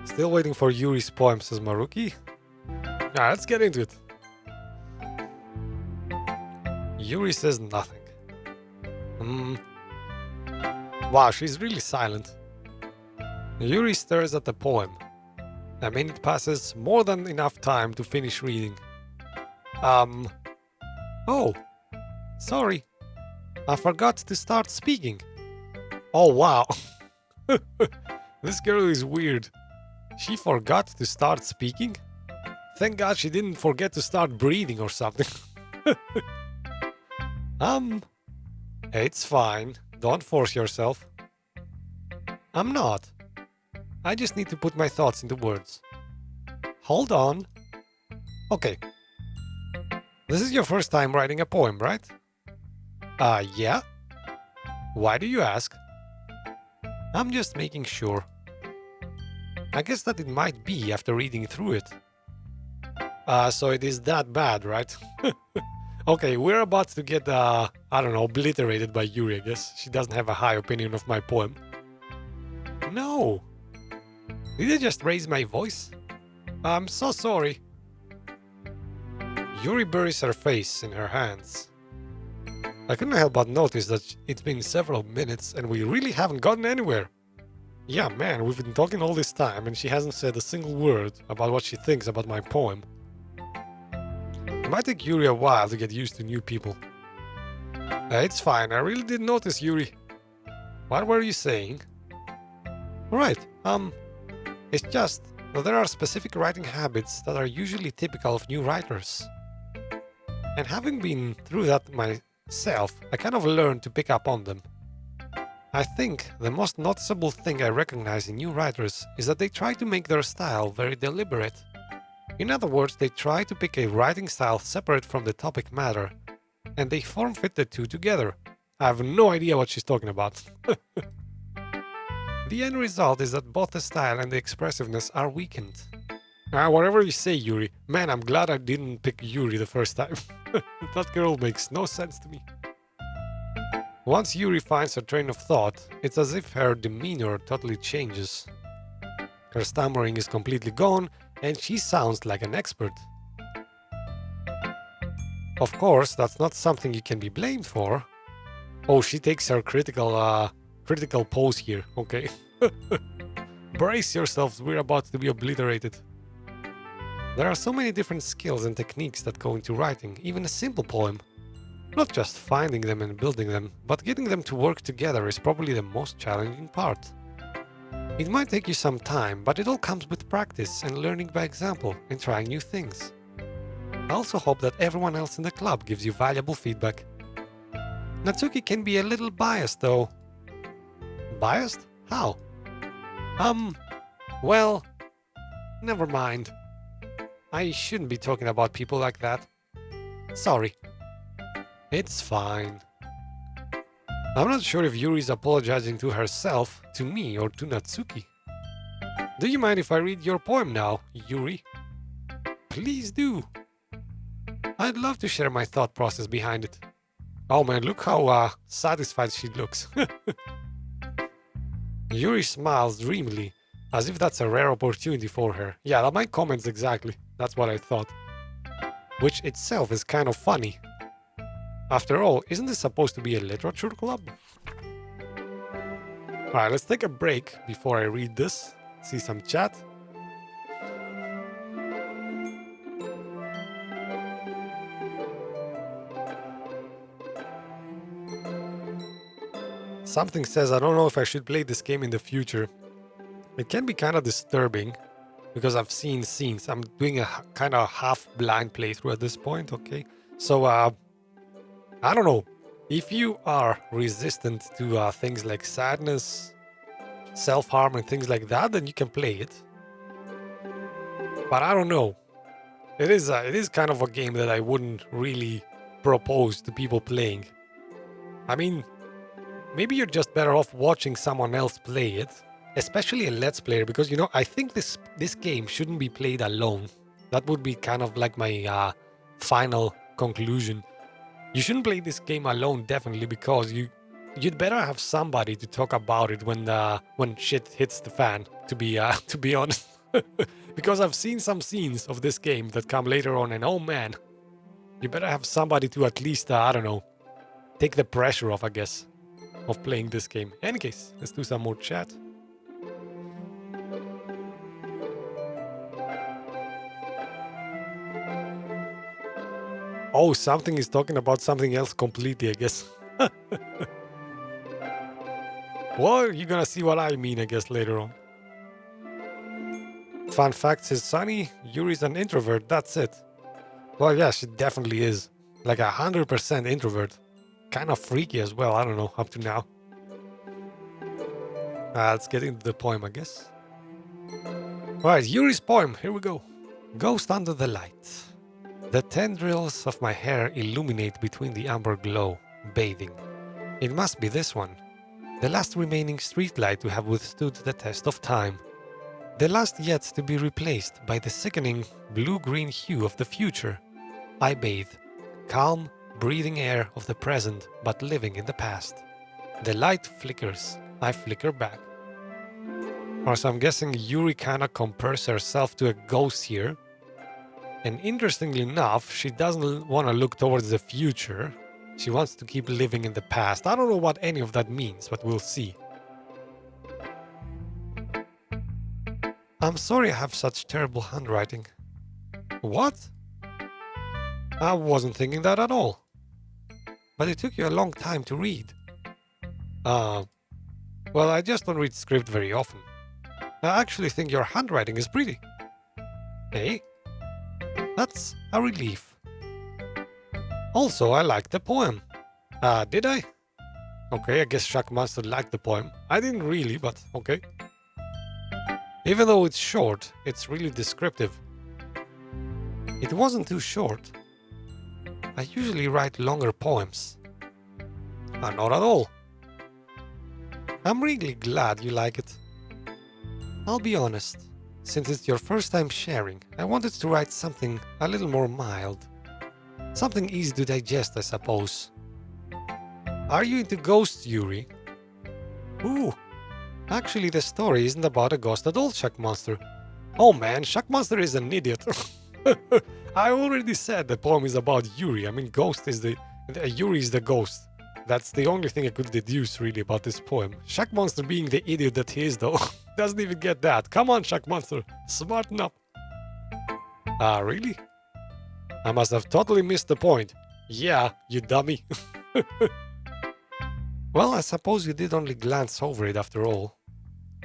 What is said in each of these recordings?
Still waiting for Yuri's poem, says Maruki. Alright, let's get into it. Yuri says nothing. Wow, she's really silent. Yuri stares at the poem. A minute passes, more than enough time to finish reading. Oh, sorry. I forgot to start speaking. Oh, wow. This girl is weird. She forgot to start speaking? Thank God she didn't forget to start breathing or something. It's fine. Don't force yourself. I'm not. I just need to put my thoughts into words. Hold on. Okay. This is your first time writing a poem, right? Yeah. Why do you ask? I'm just making sure. I guess that it might be after reading through it. So it is that bad, right? Okay, we're about to get, I don't know, obliterated by Yuri, I guess. She doesn't have a high opinion of my poem. No. Did I just raise my voice? I'm so sorry. Yuri buries her face in her hands. I couldn't help but notice that it's been several minutes and we really haven't gotten anywhere. Yeah, man, we've been talking all this time and she hasn't said a single word about what she thinks about my poem. It might take Yuri a while to get used to new people. It's fine, I really didn't notice, Yuri. What were you saying? Right, it's just that there are specific writing habits that are usually typical of new writers. And having been through that myself, I kind of learned to pick up on them. I think the most noticeable thing I recognize in new writers is that they try to make their style very deliberate. In other words, they try to pick a writing style separate from the topic matter, and they form-fit the two together. I have no idea what she's talking about. The end result is that both the style and the expressiveness are weakened. Whatever you say, Yuri. Man, I'm glad I didn't pick Yuri the first time. That girl makes no sense to me. Once Yuri finds her train of thought, it's as if her demeanor totally changes. Her stammering is completely gone, and she sounds like an expert. Of course, that's not something you can be blamed for. Oh, she takes her critical pose here, okay. Brace yourselves, we're about to be obliterated. There are so many different skills and techniques that go into writing, even a simple poem. Not just finding them and building them, but getting them to work together is probably the most challenging part. It might take you some time, but it all comes with practice and learning by example and trying new things. I also hope that everyone else in the club gives you valuable feedback. Natsuki can be a little biased though. Biased? How? Well, never mind. I shouldn't be talking about people like that. Sorry. It's fine. I'm not sure if Yuri's apologizing to herself, to me, or to Natsuki. Do you mind if I read your poem now, Yuri? Please do. I'd love to share my thought process behind it. Oh man, look how satisfied she looks. Yuri smiles dreamily, as if that's a rare opportunity for her. Yeah, my comments exactly. That's what I thought. Which itself is kind of funny. After all, isn't this supposed to be a literature club? Alright, let's take a break before I read this. See some chat. Something says I don't know if I should play this game in the future. It can be kind of disturbing because I've seen scenes. I'm doing a kind of half-blind playthrough at this point, okay? So, I don't know. If you are resistant to things like sadness, self-harm and things like that, then you can play it. But I don't know. It is kind of a game that I wouldn't really propose to people playing. I mean, maybe you're just better off watching someone else play it, especially a Let's Player, because, you know, I think this game shouldn't be played alone. That would be kind of like my final conclusion. You shouldn't play this game alone, definitely, because you'd better have somebody to talk about it when shit hits the fan. To be honest. Because I've seen some scenes of this game that come later on, and oh man, you better have somebody to at least, I don't know, take the pressure off, I guess, of playing this game. Any case, let's do some more chat. Oh, something is talking about something else completely, I guess. Well, you're gonna see what I mean, I guess, later on. Fun fact says Sunny, Yuri's an introvert, that's it. Well, yeah, she definitely is. Like 100% introvert. Kind of freaky as well, I don't know, up to now. Let's get into the poem, I guess. Alright, Yuri's poem, here we go. Ghost under the light. The tendrils of my hair illuminate between the amber glow, bathing. It must be this one. The last remaining streetlight to have withstood the test of time. The last yet to be replaced by the sickening blue-green hue of the future. I bathe, calm, breathing air of the present, but living in the past. The light flickers, I flicker back. So I'm guessing Yuri kinda compares herself to a ghost here. And interestingly enough, she doesn't want to look towards the future. She wants to keep living in the past. I don't know what any of that means, but we'll see. I'm sorry I have such terrible handwriting. What? I wasn't thinking that at all. But it took you a long time to read. Well, I just don't read script very often. I actually think your handwriting is pretty. Hey? That's a relief. Also, I liked the poem. Did I? Okay, I guess Shakm liked the poem. I didn't really, but okay. Even though it's short, it's really descriptive. It wasn't too short. I usually write longer poems. Not at all. I'm really glad you like it. I'll be honest. Since it's your first time sharing, I wanted to write something a little more mild. Something easy to digest, I suppose. Are you into ghosts, Yuri? Ooh, actually the story isn't about a ghost at all, Shakm. Oh man, Shakm is an idiot. I already said the poem is about Yuri. I mean, Yuri is the ghost. That's the only thing I could deduce really about this poem. Shakm being the idiot that he is though, doesn't even get that. Come on, Shakm, smarten up. Really? I must have totally missed the point. Yeah, you dummy. Well, I suppose you did only glance over it after all.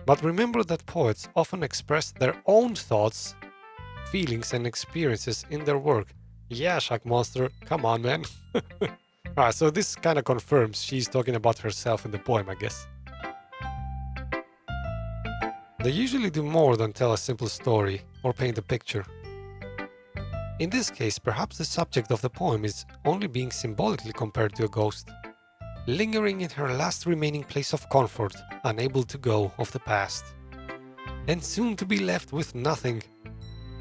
But remember that poets often express their own thoughts, feelings and experiences in their work. Yeah, Shakm, come on, man. Alright, so this kind of confirms she's talking about herself in the poem, I guess. They usually do more than tell a simple story or paint a picture. In this case, perhaps the subject of the poem is only being symbolically compared to a ghost, lingering in her last remaining place of comfort, unable to go of the past, and soon to be left with nothing.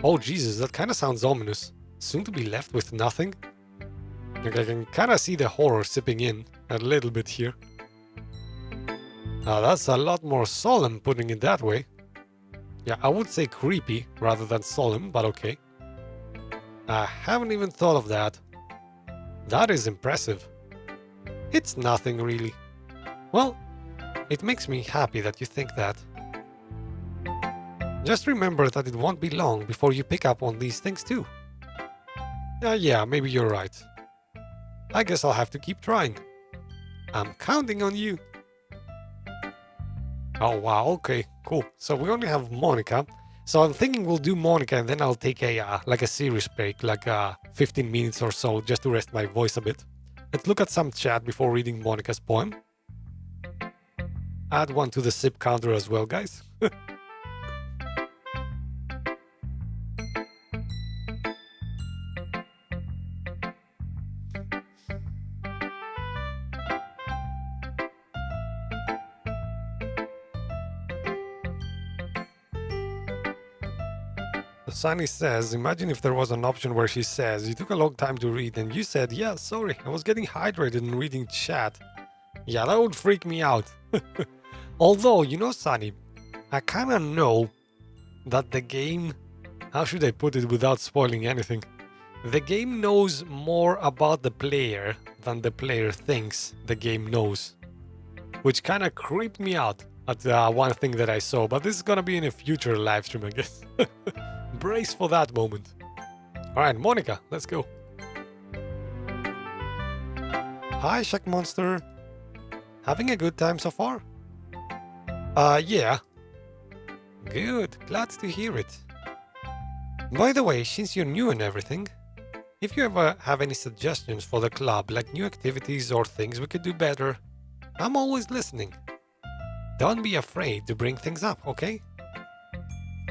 Oh Jesus, that kind of sounds ominous. Soon to be left with nothing? Like I can kind of see the horror sipping in a little bit here. That's a lot more solemn putting it that way. Yeah, I would say creepy rather than solemn, but okay. I haven't even thought of that. That is impressive. It's nothing really. Well, it makes me happy that you think that. Just remember that it won't be long before you pick up on these things too. Yeah, maybe you're right. I guess I'll have to keep trying. I'm counting on you. Oh wow, okay, cool. So we only have Monica. So I'm thinking we'll do Monica and then I'll take a like a serious break, like 15 minutes or so, just to rest my voice a bit. Let's look at some chat before reading Monica's poem. Add one to the sip counter as well, guys. Sunny says, imagine if there was an option where she says, you took a long time to read and you said, yeah, sorry, I was getting hydrated and reading chat. Yeah, that would freak me out. Although, you know, Sunny, I kinda know that the game, how should I put it without spoiling anything? The game knows more about the player than the player thinks the game knows, which kind of creeped me out at one thing that I saw, but this is gonna be in a future live stream, I guess. Brace for that moment. Alright, Monica, let's go. Hi, Shakm Monster. Having a good time so far? Yeah. Good, glad to hear it. By the way, since you're new and everything, if you ever have any suggestions for the club, like new activities or things we could do better, I'm always listening. Don't be afraid to bring things up, okay?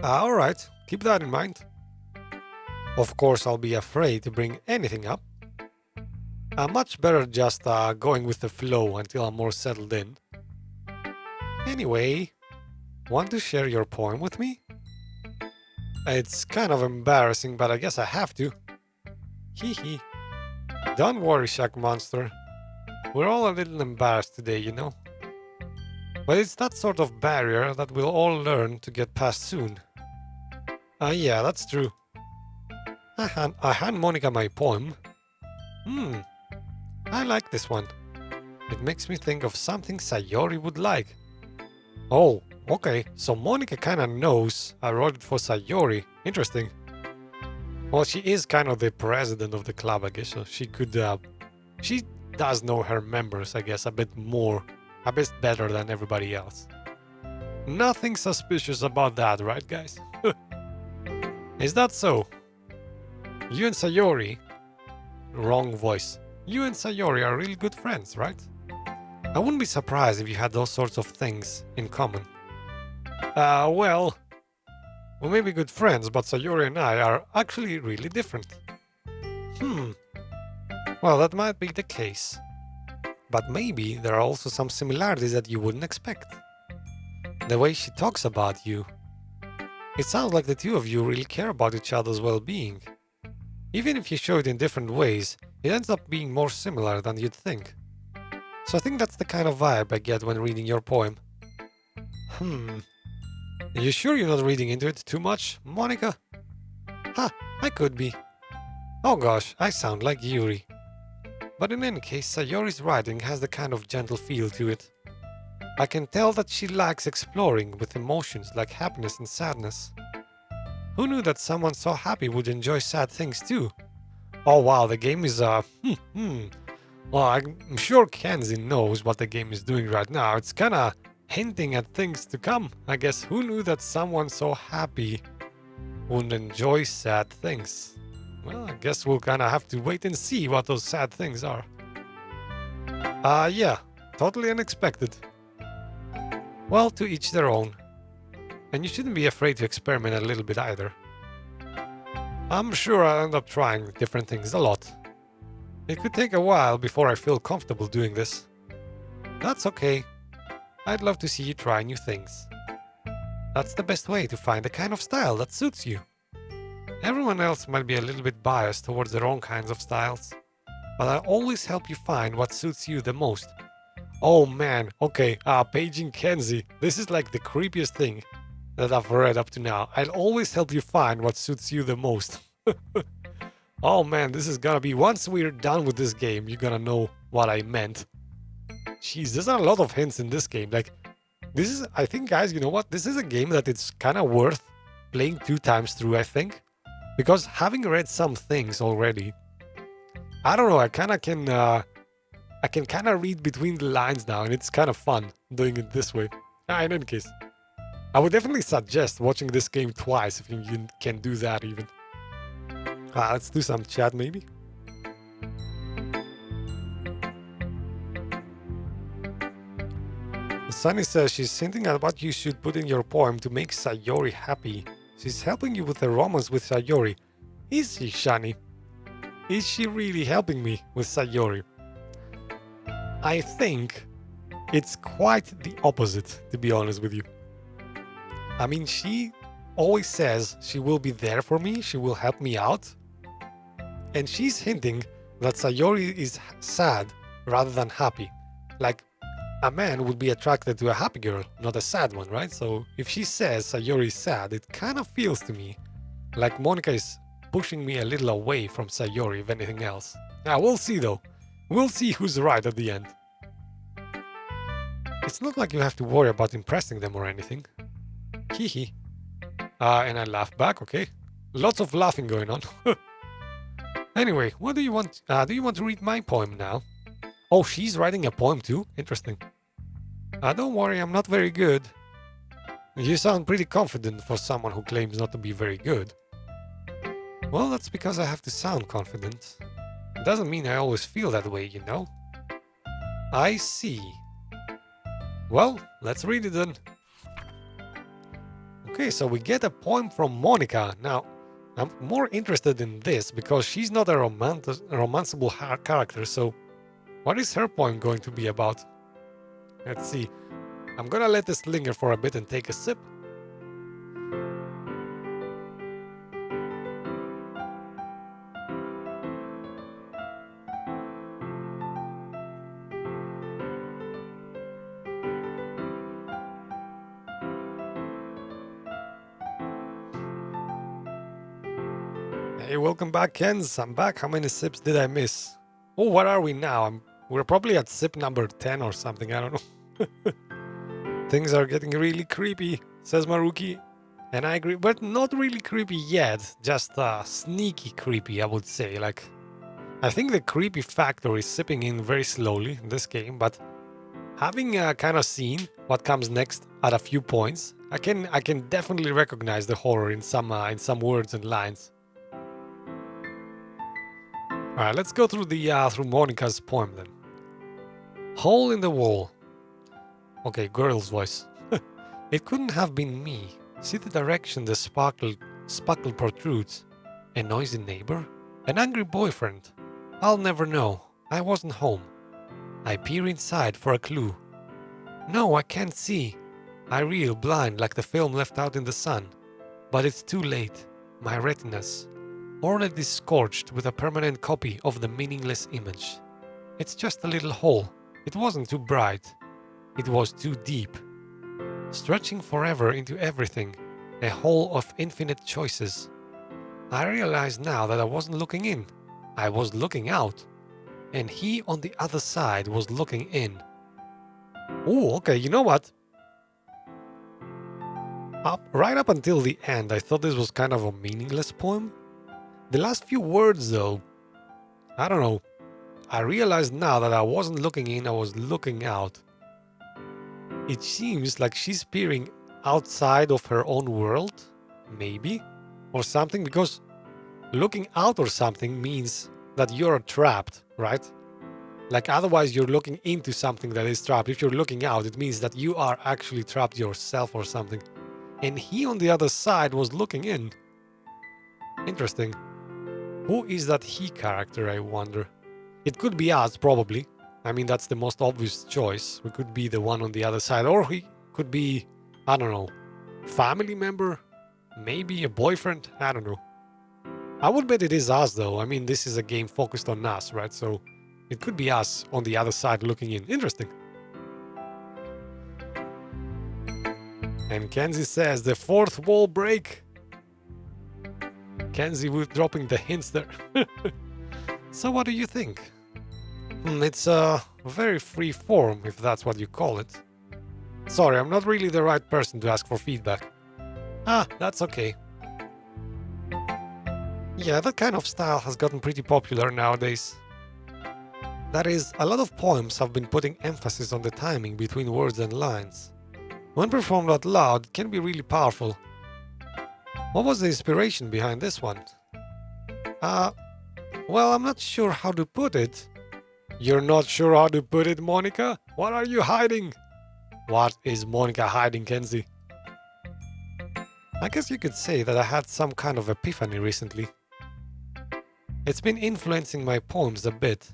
Alright, keep that in mind. Of course, I'll be afraid to bring anything up. Much better just going with the flow until I'm more settled in. Anyway, want to share your poem with me? It's kind of embarrassing, but I guess I have to. Hee hee. Don't worry, Shakm Monster. We're all a little embarrassed today, you know? But it's that sort of barrier that we'll all learn to get past soon. Yeah, that's true. I hand Monica my poem. I like this one. It makes me think of something Sayori would like. Oh, okay, so Monica kinda knows I wrote it for Sayori. Interesting. Well, she is kind of the president of the club, I guess, so she could, she does know her members, I guess, a bit more, a bit better than everybody else. Nothing suspicious about that, right, guys? Is that so? You and Sayori... Wrong voice. You and Sayori are really good friends, right? I wouldn't be surprised if you had those sorts of things in common. Well... We may be good friends, but Sayori and I are actually really different. Well, that might be the case. But maybe there are also some similarities that you wouldn't expect. The way she talks about you. It sounds like the two of you really care about each other's well-being. Even if you show it in different ways, it ends up being more similar than you'd think. So I think that's the kind of vibe I get when reading your poem. Are you sure you're not reading into it too much, Monica? I could be. Oh gosh, I sound like Yuri. But in any case, Sayori's writing has the kind of gentle feel to it. I can tell that she likes exploring with emotions like happiness and sadness. Who knew that someone so happy would enjoy sad things too? Oh wow, the game is Well, I'm sure Kenzie knows what the game is doing right now. It's kinda hinting at things to come. I guess who knew that someone so happy would enjoy sad things? Well, I guess we'll kinda have to wait and see what those sad things are. Yeah, totally unexpected. Well, to each their own. And you shouldn't be afraid to experiment a little bit either. I'm sure I'll end up trying different things a lot. It could take a while before I feel comfortable doing this. That's okay. I'd love to see you try new things. That's the best way to find the kind of style that suits you. Everyone else might be a little bit biased towards their own kinds of styles, but I'll always help you find what suits you the most. Oh man, okay, paging Kenzie. This is like the creepiest thing that I've read up to now. I'll always help you find what suits you the most. Oh man, this is gonna be... Once we're done with this game, you're gonna know what I meant. Jeez, there's a lot of hints in this game. Like, this is... I think, guys, you know what? This is a game that it's kind of worth playing 2 times through, I think. Because having read some things already, I don't know, I kind of can... I can kind of read between the lines now, and it's kind of fun doing it this way. In any case, I would definitely suggest watching this game twice if you can do that even. Let's do some chat maybe. Sunny says she's hinting at what you should put in your poem to make Sayori happy. She's helping you with the romance with Sayori. Is she, Shani? Is she really helping me with Sayori? I think it's quite the opposite, to be honest with you. I mean, she always says she will be there for me, she will help me out. And she's hinting that Sayori is sad rather than happy. Like, a man would be attracted to a happy girl, not a sad one, right? So if she says Sayori is sad, it kind of feels to me like Monica is pushing me a little away from Sayori, if anything else. Now, we'll see though. We'll see who's right at the end. It's not like you have to worry about impressing them or anything. Hehe. And I laugh back, okay? Lots of laughing going on. Anyway, what do you want? Do you want to read my poem now? Oh, she's writing a poem too? Interesting. Don't worry, I'm not very good. You sound pretty confident for someone who claims not to be very good. Well, that's because I have to sound confident. It doesn't mean I always feel that way, you know? I see. Well, let's read it then. Okay, so we get a poem from Monica. Now, I'm more interested in this because she's not a romanceable character, so what is her poem going to be about? Let's see. I'm gonna let this linger for a bit and take a sip. Hey, welcome back, Kens. I'm back. How many sips did I miss? Oh, what are we now? We're probably at sip number 10 or something. I don't know. Things are getting really creepy, says Maruki. And I agree, but not really creepy yet. Just sneaky creepy, I would say. Like, I think the creepy factor is sipping in very slowly in this game, but having kind of seen what comes next at a few points, I can definitely recognize the horror in some words and lines. Alright, let's go through through Monica's poem then. Hole in the wall. Okay, girl's voice. It couldn't have been me. See the direction the sparkle protrudes. A noisy neighbor? An angry boyfriend? I'll never know. I wasn't home. I peer inside for a clue. No, I can't see. I reel blind like the film left out in the sun. But it's too late. My retinas already scorched with a permanent copy of the meaningless image. It's just a little hole. It wasn't too bright. It was too deep. Stretching forever into everything. A hole of infinite choices. I realize now that I wasn't looking in. I was looking out. And he on the other side was looking in. Ooh, okay, you know what? Right up until the end, I thought this was kind of a meaningless poem. The last few words, though, I don't know. I realized now that I wasn't looking in, I was looking out. It seems like she's peering outside of her own world, maybe, or something, because looking out or something means that you're trapped, right? Like otherwise you're looking into something that is trapped. If you're looking out, it means that you are actually trapped yourself or something. And he on the other side was looking in. Interesting. Who is that he character, I wonder? It could be us, probably. I mean, that's the most obvious choice. We could be the one on the other side. Or he could be, I don't know, family member? Maybe a boyfriend? I don't know. I would bet it is us, though. I mean, this is a game focused on us, right? So it could be us on the other side looking in. Interesting. And Kenzie says, the fourth wall break. Kenzie with dropping the hints there. So what do you think? It's a very free form, if that's what you call it. Sorry, I'm not really the right person to ask for feedback. That's okay. Yeah, that kind of style has gotten pretty popular nowadays. That is, a lot of poems have been putting emphasis on the timing between words and lines. When performed out loud, it can be really powerful. What was the inspiration behind this one? Well, I'm not sure how to put it. You're not sure how to put it, Monica? What are you hiding? What is Monica hiding, Kenzie? I guess you could say that I had some kind of epiphany recently. It's been influencing my poems a bit.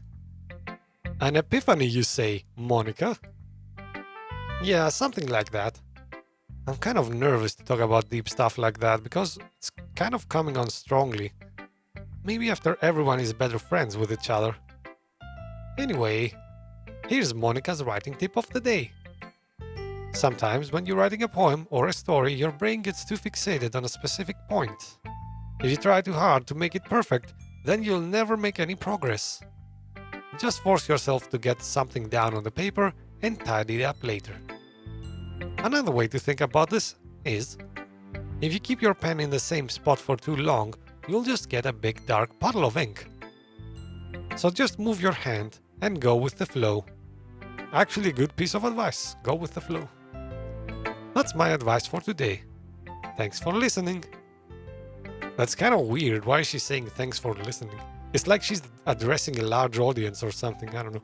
An epiphany, you say, Monica? Yeah, something like that. I'm kind of nervous to talk about deep stuff like that because it's kind of coming on strongly. Maybe after everyone is better friends with each other. Anyway, Here's Monica's writing tip of the day. Sometimes when you're writing a poem or a story, your brain gets too fixated on a specific point. If you try too hard to make it perfect, then you'll never make any progress. Just force yourself to get something down on the paper and tidy it up later. Another way to think about this is, if you keep your pen in the same spot for too long, you'll just get a big dark puddle of ink. So just move your hand and go with the flow. Actually, a good piece of advice. Go with the flow. That's my advice for today. Thanks for listening. That's kind of weird. Why is she saying thanks for listening? It's like she's addressing a large audience or something. I don't know.